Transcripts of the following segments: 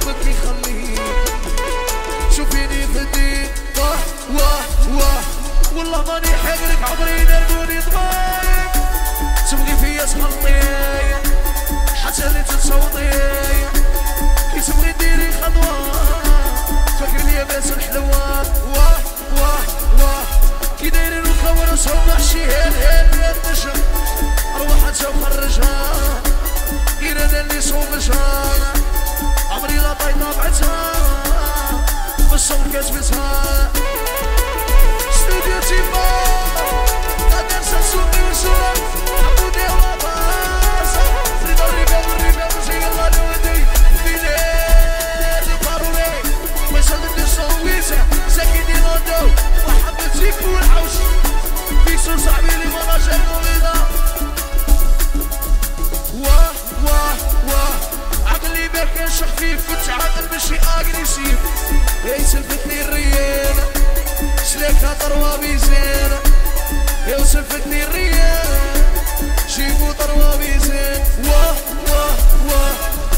حبك يخليك شوفيني في الدين واه واه واه والله ماني حقرك عمري دربوني ضمايك تبغي فيا تخلطي حتى اللي تتصوتي كي تبغي ديري خطوة فكر ليا باس الحلوة واه واه واه كي دايرين الخور وصوب محشي هيل نشم روح انت وخرجها غير انا اللي صوبشها عمري لا طاي طابعتها بالصوت كتبتها استوديو تيفا قادر ساسوقي وشرف عبودي واباس فريد الريباب وزي الله نودي بلاد البارولي وصل الدسويسة ساكيني لوندو وحبتيك والحوش بيسو صاحبي لي مناجر نوليدا واه واه واه عقلي ما كانش خفيف كنت عاقل ماشي اغريسيف هي سلفتني الريال سلاكها طروة ميزان يا سلفتني الريال جيبو طروة ميزان واه واه واه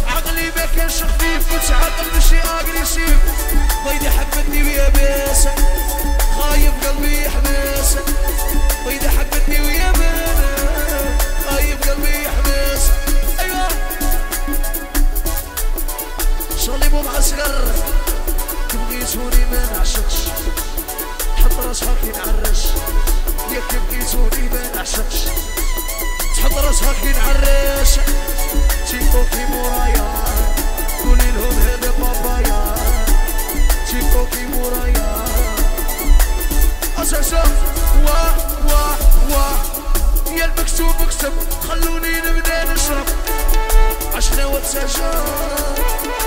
عقلي ما كانش خفيف كنت عاقل ماشي اغريسيف بيدي حبتني ويا باسة خايف قلبي يحبسك بيدي حبتني ويا باسة خايف قلبي يحبسك ايوه صليبو معسكر تبغيتوني ما نعشقش تحط راسها كي نعرش ياك تبغيتوني ما نعشقش تحط راسها كي نعرش تيكوكي مورايا قولي لهم هذا بابايا تيكوكي مورايا اساسا واه واه واه يا المكتوب مكتب خلوني نبدا نشرب عشنا واتسجل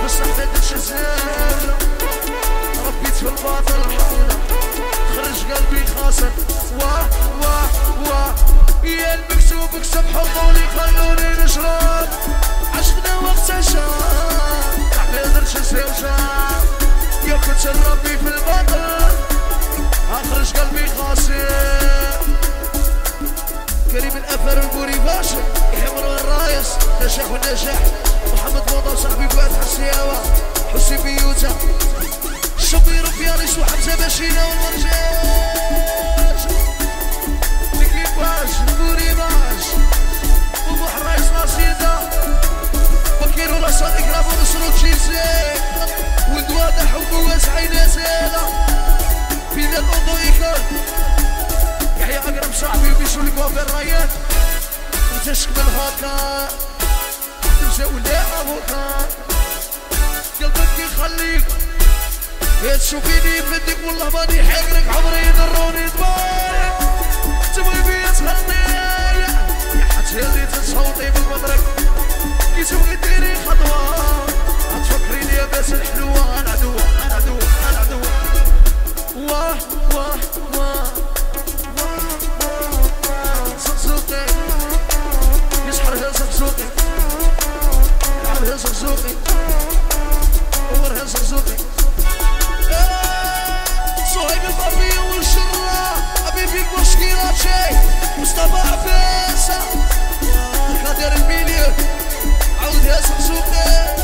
بصح ما درتش زين ربيت في الباطل حقنا خرج قلبي خاسر واه واه واه يا المكتوب مكتب حطولي خلوني نشرب عشنا واتسجل ما درتش زين يا كنت نربي في الباطل اخرج قلبي خاسر كريم الافر البوري باشا يحمر الرايس نجاح والنجاح محمد موضة صاحبي فؤاد حسياوة حسي بيوتا شوفي ربيانيس وحمزة باشينا والورجاج الكليباج البوري باش وابو حرايس ناصيدا بكير ولا صادق رابو نصرو تشيزي وندوادة حب واسعي نازلة بينا الأوضو يكون يحيى أقرب صاحبي وبيشو الكوافي الرايات وتشكمل هاكا تمشى ولا أبوكا قلبك يخليك يا تشوفيني بدك والله ماني حقرك عمري يضروني دماغك تبغي بيا تخلطي يا حتى اللي تصوتي بالمدرك كي تبغي ديري خطوة هتفكريني يا باس الحلوة أنا عدوة أنا عدوة أنا عدوة واه واه واه زقزوقي يسحرها زقزوقي يلعبها زقزوقي ورها زقزوقي صهيب البابية والشرة أبي فيك مشكلة شي مصطفى عباسة خاطر المليون عودها زقزوقي